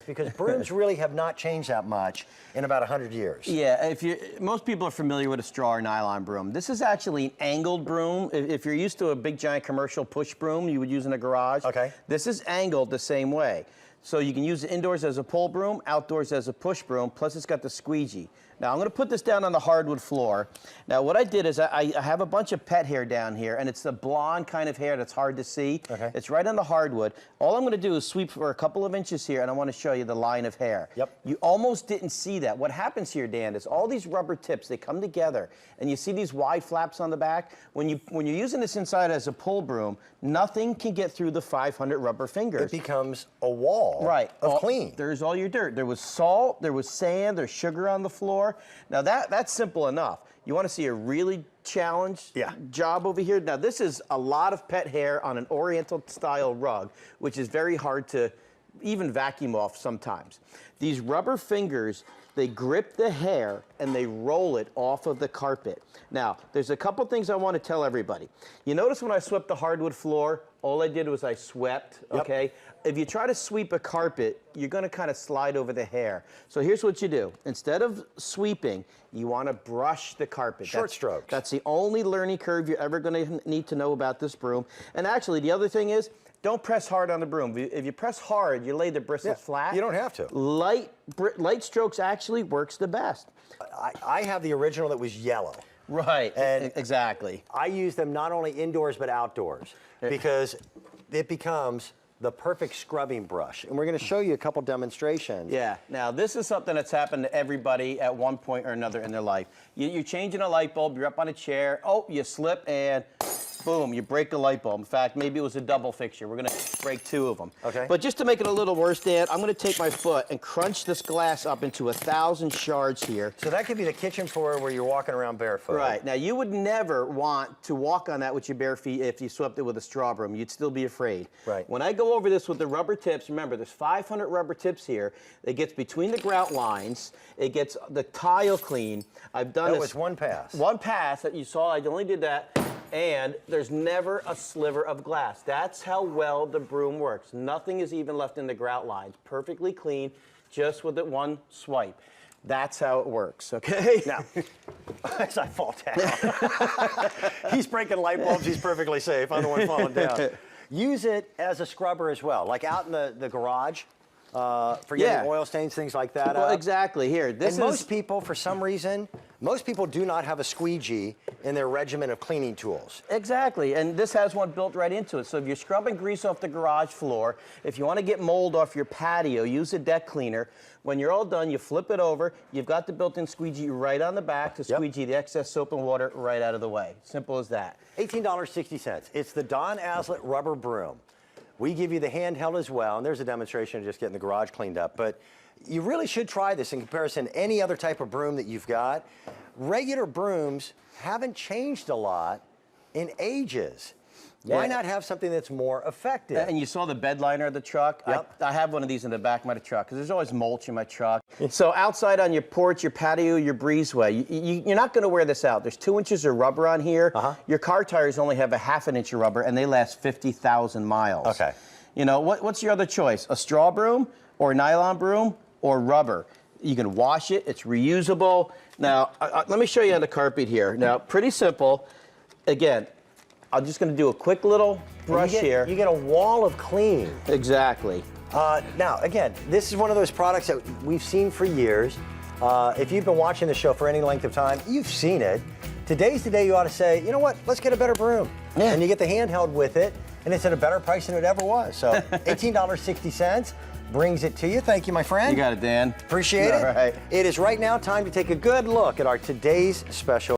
Because brooms really have not changed that much in about 100 years. Yeah, most people are familiar with a straw or nylon broom. This is actually an angled broom. If you're used to a big giant commercial push broom you would use in a garage, okay, this is angled the same way. So you can use it indoors as a pull broom, outdoors as a push broom, plus it's got the squeegee. Now I'm going to put this down on the hardwood floor. Now what I did is I have a bunch of pet hair down here, and it's the blonde kind of hair that's hard to see. Okay. It's right on the hardwood. All I'm going to do is sweep for a couple of inches here, and I want to show you the line of hair. Yep. You almost didn't see that. What happens here, Dan, is all these rubber tips, they come together, and you see these wide flaps on the back. When you're using this inside as a pull broom, nothing can get through the 500 rubber fingers. It becomes a wall of clean. There's all your dirt. There was salt, there was sand, there's sugar on the floor. Now that's simple enough. You want to see a really challenged job over here? Now this is a lot of pet hair on an oriental style rug, which is very hard to even vacuum off sometimes. These rubber fingers, they grip the hair and they roll it off of the carpet. Now, there's a couple things I want to tell everybody. You notice when I swept the hardwood floor, all I did was I swept, okay? If you try to sweep a carpet, you're going to kind of slide over the hair. So here's what you do. Instead of sweeping, you want to brush the carpet. Short strokes. That's the only learning curve you're ever going to need to know about this broom. And actually, the other thing is, don't press hard on the broom. If you press hard, you lay the bristles flat. You don't have to. Light strokes actually works the best. I have the original that was yellow. Right, and exactly. I use them not only indoors but outdoors because it becomes the perfect scrubbing brush. And we're going to show you a couple demonstrations. Yeah, now this is something that's happened to everybody at one point or another in their life. You're changing a light bulb, you're up on a chair, oh, you slip and boom, you break the light bulb. In fact, maybe it was a double fixture. We're going to break two of them. Okay. But just to make it a little worse, Dan, I'm going to take my foot and crunch this glass up into 1,000 shards here. So that could be the kitchen floor where you're walking around barefoot. Right. Now, you would never want to walk on that with your bare feet if you swept it with a straw broom. You'd still be afraid. Right. When I go over this with the rubber tips, remember, there's 500 rubber tips here. It gets between the grout lines. It gets the tile clean. I've done this. That was one pass. One pass that you saw. I only did that. And there's never a sliver of glass. That's how well the broom works. Nothing is even left in the grout lines. Perfectly clean, just with it one swipe. That's how it works, okay? Now, as I fall down. He's breaking light bulbs, he's perfectly safe. I'm the one falling down. Use it as a scrubber as well, like out in the garage. For getting oil stains, things like that. Well, exactly. Here, most people, for some reason, most people do not have a squeegee in their regimen of cleaning tools. Exactly, and this has one built right into it. So if you're scrubbing grease off the garage floor, if you want to get mold off your patio, use a deck cleaner. When you're all done, you flip it over. You've got the built-in squeegee right on the back to squeegee the excess soap and water right out of the way. Simple as that. $18.60. It's the Don Aslett rubber broom. We give you the handheld as well, and there's a demonstration of just getting the garage cleaned up. But you really should try this in comparison to any other type of broom that you've got. Regular brooms haven't changed a lot in ages. Why not have something that's more effective? And you saw the bed liner of the truck? Yep. I have one of these in the back of my truck because there's always mulch in my truck. So outside on your porch, your patio, your breezeway, you're not going to wear this out. There's 2 inches of rubber on here. Your car tires only have a ½ an inch of rubber, and they last 50,000 miles. Okay. You know, what's your other choice? A straw broom or a nylon broom or rubber? You can wash it. It's reusable. Now, let me show you on the carpet here. Now, pretty simple. Again, I'm just going to do a quick little brush here. You get a wall of clean. Exactly. Now, again, this is one of those products that we've seen for years. If you've been watching the show for any length of time, you've seen it. Today's the day you ought to say, you know what, let's get a better broom. And you get the handheld with it, and it's at a better price than it ever was. So $18.60 brings it to you. Thank you, my friend. You got it, Dan. Appreciate it. All right. It is right now time to take a good look at our today's special.